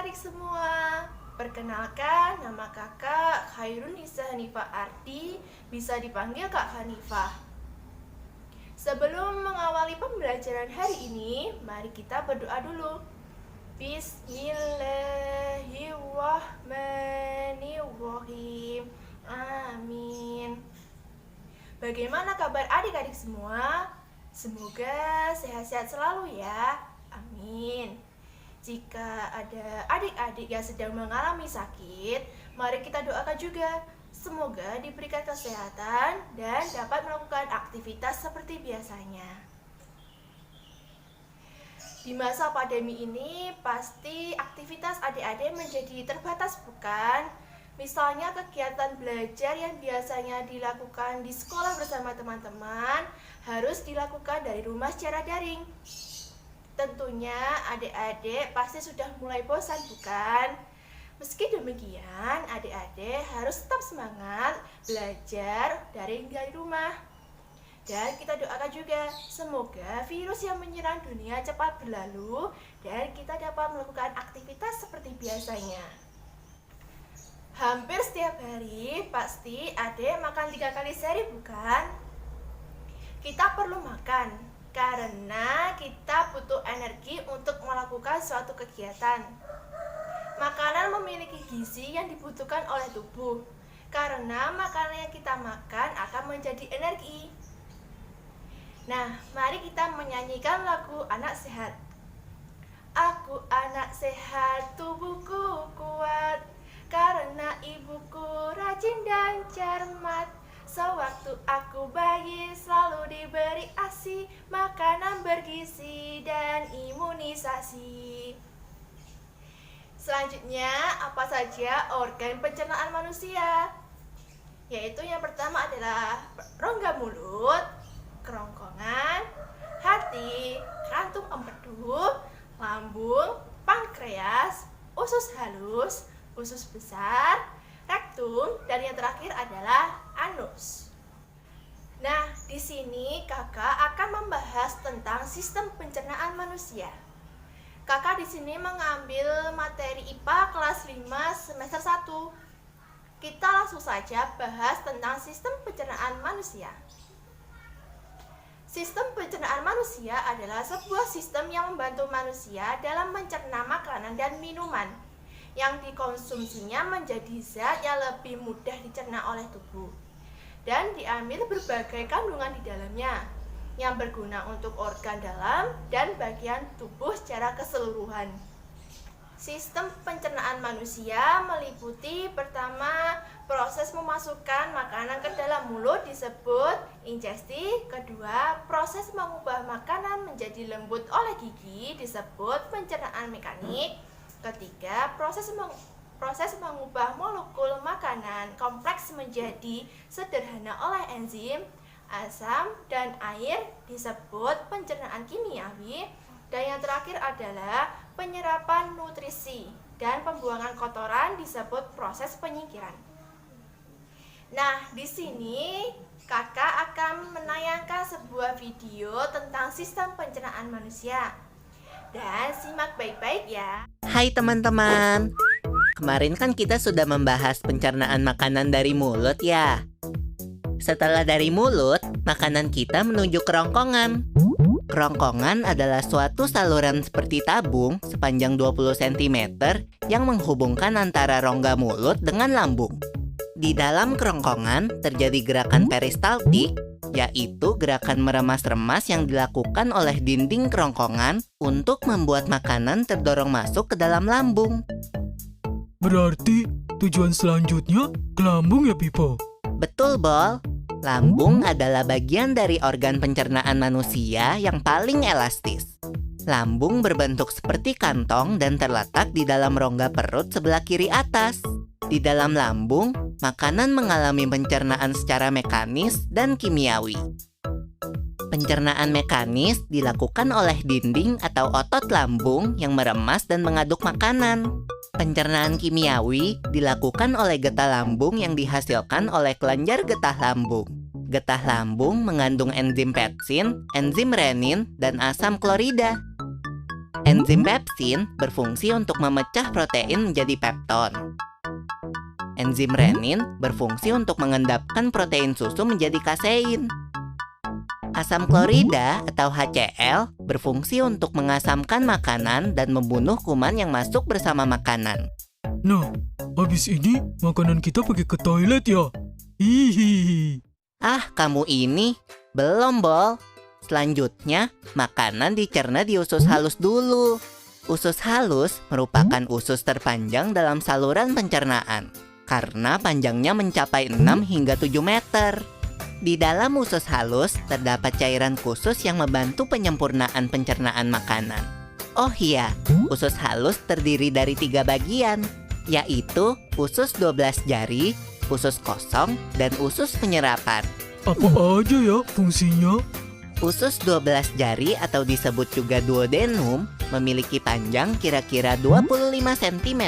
adik-adik semua. Perkenalkan, nama kakak Khairunisa Hanifah Ardi, bisa dipanggil Kak Hanifah. Sebelum mengawali pembelajaran hari ini, mari kita berdoa dulu. Bismillahirrahmanirrahim. Amin. Bagaimana kabar adik-adik semua? Semoga sehat-sehat selalu ya. Amin. Jika ada adik-adik yang sedang mengalami sakit, mari kita doakan juga. Semoga diberikan kesehatan dan dapat melakukan aktivitas seperti biasanya. Di masa pandemi ini, pasti aktivitas adik-adik menjadi terbatas, bukan? Misalnya kegiatan belajar yang biasanya dilakukan di sekolah bersama teman-teman harus dilakukan dari rumah secara daring. Tentunya adik-adik pasti sudah mulai bosan, bukan? Meski demikian, adik-adik harus tetap semangat belajar dari rumah. Dan kita doakan juga, semoga virus yang menyerang dunia cepat berlalu dan kita dapat melakukan aktivitas seperti biasanya. Hampir setiap hari pasti adik makan 3 kali sehari, bukan? Kita perlu makan karena kita butuh energi untuk melakukan suatu kegiatan. Makanan memiliki gizi yang dibutuhkan oleh tubuh, karena makanan yang kita makan akan menjadi energi. Nah, mari kita menyanyikan lagu Anak Sehat. Aku anak sehat, tubuhku kuat, karena ibuku rajin dan cermat. Sewaktu aku bayi selalu diberi ASI, makanan bergizi dan imunisasi. Selanjutnya, apa saja organ pencernaan manusia? Yaitu yang pertama adalah rongga mulut, kerongkongan, hati, kantung empedu, lambung, pankreas, usus halus, usus besar, rektum, dan yang terakhir adalah anus. Nah, di sini kakak akan membahas tentang sistem pencernaan manusia. Kakak di sini mengambil materi IPA kelas 5 semester 1. Kita langsung saja bahas tentang sistem pencernaan manusia. Sistem pencernaan manusia adalah sebuah sistem yang membantu manusia dalam mencerna makanan dan minuman yang dikonsumsinya menjadi zat yang lebih mudah dicerna oleh tubuh dan diambil berbagai kandungan di dalamnya yang berguna untuk organ dalam dan bagian tubuh secara keseluruhan. Sistem pencernaan manusia meliputi pertama, proses memasukkan makanan ke dalam mulut disebut ingesti. Kedua, proses mengubah makanan menjadi lembut oleh gigi disebut pencernaan mekanik. Ketiga, proses mengubah molekul makanan kompleks menjadi sederhana oleh enzim, asam, dan air disebut pencernaan kimiawi. Dan yang terakhir adalah penyerapan nutrisi dan pembuangan kotoran disebut proses penyingkiran. Nah, di sini kakak akan menayangkan sebuah video tentang sistem pencernaan manusia. Dan simak baik-baik ya. Hai teman-teman, kemarin kan kita sudah membahas pencernaan makanan dari mulut ya. Setelah dari mulut, makanan kita menuju kerongkongan. Kerongkongan adalah suatu saluran seperti tabung sepanjang 20 cm yang menghubungkan antara rongga mulut dengan lambung. Di dalam kerongkongan terjadi gerakan peristaltik, yaitu gerakan meremas-remas yang dilakukan oleh dinding kerongkongan untuk membuat makanan terdorong masuk ke dalam lambung. Berarti tujuan selanjutnya ke lambung ya, Pipo? Betul, Bol. Lambung adalah bagian dari organ pencernaan manusia yang paling elastis. Lambung berbentuk seperti kantong dan terletak di dalam rongga perut sebelah kiri atas. Di dalam lambung, makanan mengalami pencernaan secara mekanis dan kimiawi. Pencernaan mekanis dilakukan oleh dinding atau otot lambung yang meremas dan mengaduk makanan. Pencernaan kimiawi dilakukan oleh getah lambung yang dihasilkan oleh kelenjar getah lambung. Getah lambung mengandung enzim pepsin, enzim renin, dan asam klorida. Enzim pepsin berfungsi untuk memecah protein menjadi pepton. Enzim renin berfungsi untuk mengendapkan protein susu menjadi kasein. Asam klorida atau HCl berfungsi untuk mengasamkan makanan dan membunuh kuman yang masuk bersama makanan. Nah, habis ini makanan kita pergi ke toilet ya? Hihihi. Ah, kamu ini belum, Bol. Selanjutnya, makanan dicerna di usus halus dulu. Usus halus merupakan usus terpanjang dalam saluran pencernaan karena panjangnya mencapai 6 hingga 7 meter. Di dalam usus halus terdapat cairan khusus yang membantu penyempurnaan pencernaan makanan. Oh iya, usus halus terdiri dari 3 bagian, yaitu usus 12 jari, usus kosong, dan usus penyerapan. Apa aja ya fungsinya? Usus 12 jari atau disebut juga duodenum memiliki panjang kira-kira 25 cm.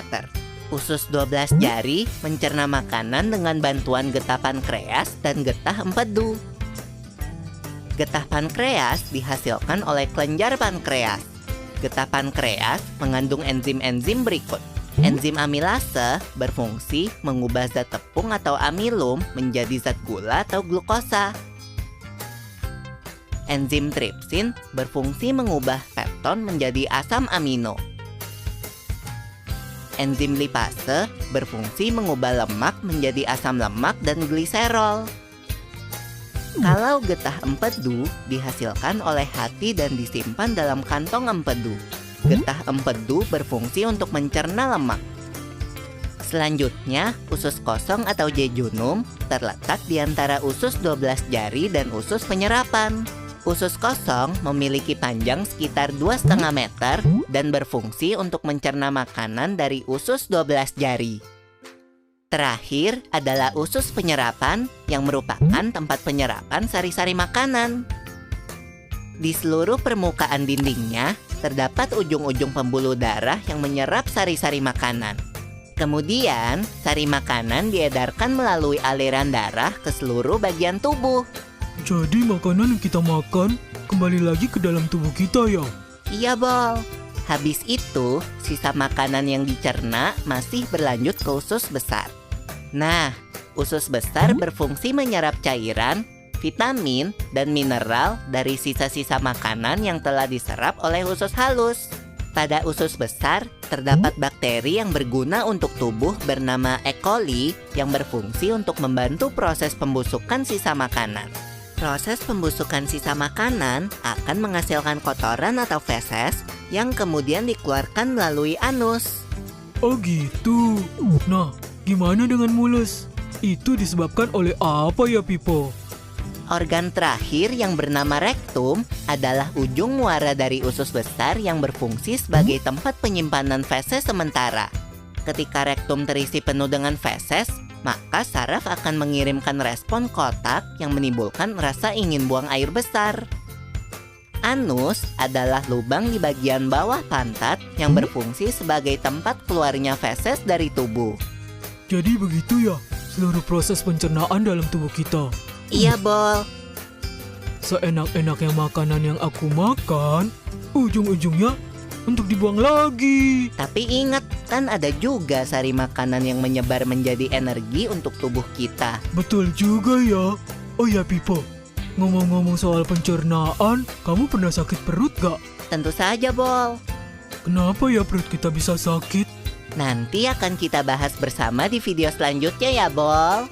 Usus 12 jari mencerna makanan dengan bantuan getah pankreas dan getah empedu. Getah pankreas dihasilkan oleh kelenjar pankreas. Getah pankreas mengandung enzim-enzim berikut. Enzim amilase berfungsi mengubah zat tepung atau amilum menjadi zat gula atau glukosa. Enzim tripsin berfungsi mengubah pepton menjadi asam amino. Enzim lipase berfungsi mengubah lemak menjadi asam lemak dan gliserol. Kalau getah empedu dihasilkan oleh hati dan disimpan dalam kantong empedu. Getah empedu berfungsi untuk mencerna lemak. Selanjutnya, usus kosong atau jejunum terletak di antara usus 12 jari dan usus penyerapan. Usus kosong memiliki panjang sekitar 2,5 meter dan berfungsi untuk mencerna makanan dari usus 12 jari. Terakhir adalah usus penyerapan yang merupakan tempat penyerapan sari-sari makanan. Di seluruh permukaan dindingnya terdapat ujung-ujung pembuluh darah yang menyerap sari-sari makanan. Kemudian, sari makanan diedarkan melalui aliran darah ke seluruh bagian tubuh. Jadi makanan yang kita makan kembali lagi ke dalam tubuh kita ya? Iya, Bol. Habis itu, sisa makanan yang dicerna masih berlanjut ke usus besar. Nah, usus besar berfungsi menyerap cairan, vitamin, dan mineral dari sisa-sisa makanan yang telah diserap oleh usus halus. Pada usus besar, terdapat bakteri yang berguna untuk tubuh bernama E. coli yang berfungsi untuk membantu proses pembusukan sisa makanan. Proses pembusukan sisa makanan akan menghasilkan kotoran atau feses yang kemudian dikeluarkan melalui anus. Oh gitu. Nah, gimana dengan mulus? Itu disebabkan oleh apa ya, Pipo? Organ terakhir yang bernama rektum adalah ujung muara dari usus besar yang berfungsi sebagai tempat penyimpanan feses sementara. Ketika rektum terisi penuh dengan feses, maka saraf akan mengirimkan respon kotak yang menimbulkan rasa ingin buang air besar. Anus adalah lubang di bagian bawah pantat yang berfungsi sebagai tempat keluarnya feses dari tubuh. Jadi begitu ya, seluruh proses pencernaan dalam tubuh kita. Iya, Bol. Seenak-enaknya makanan yang aku makan, ujung-ujungnya untuk dibuang lagi. Tapi ingat, kan ada juga sari makanan yang menyebar menjadi energi untuk tubuh kita. Betul juga ya. Oh ya, Pipo, ngomong-ngomong soal pencernaan, kamu pernah sakit perut gak? Tentu saja, Bol. Kenapa ya perut kita bisa sakit? Nanti akan kita bahas bersama di video selanjutnya ya, Bol.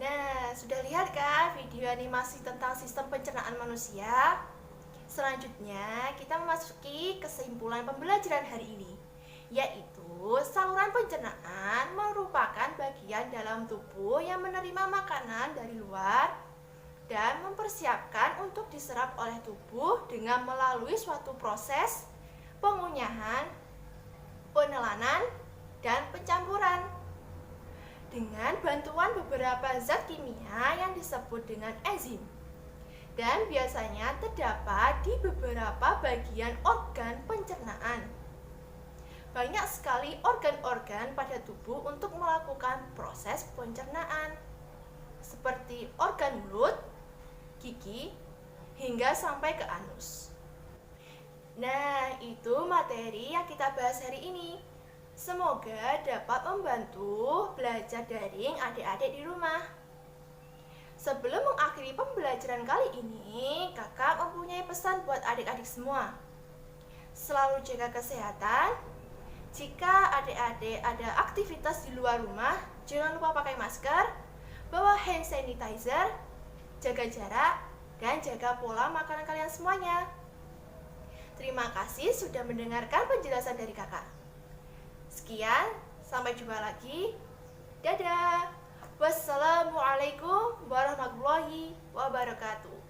Nah, sudah lihat kan video animasi tentang sistem pencernaan manusia? Selanjutnya, kita memasuki kesimpulan pembelajaran hari ini, yaitu saluran pencernaan merupakan bagian dalam tubuh yang menerima makanan dari luar dan mempersiapkan untuk diserap oleh tubuh dengan melalui suatu proses pengunyahan, penelanan, dan pencampuran dengan bantuan beberapa zat kimia yang disebut dengan enzim, dan biasanya terdapat di beberapa bagian organ pencernaan. Banyak sekali organ-organ pada tubuh untuk melakukan proses pencernaan. seperti organ mulut, gigi, hingga sampai ke anus. Nah, itu materi yang kita bahas hari ini. Semoga dapat membantu belajar daring adik-adik di rumah. Sebelum mengakhiri pembelajaran kali ini, kakak mempunyai pesan buat adik-adik semua. Selalu jaga kesehatan. Jika adik-adik ada aktivitas di luar rumah, jangan lupa pakai masker, bawa hand sanitizer, jaga jarak, dan jaga pola makanan kalian semuanya. Terima kasih sudah mendengarkan penjelasan dari kakak. Sekian, sampai jumpa lagi. Dadah. Wassalamualaikum warahmatullahi wabarakatuh.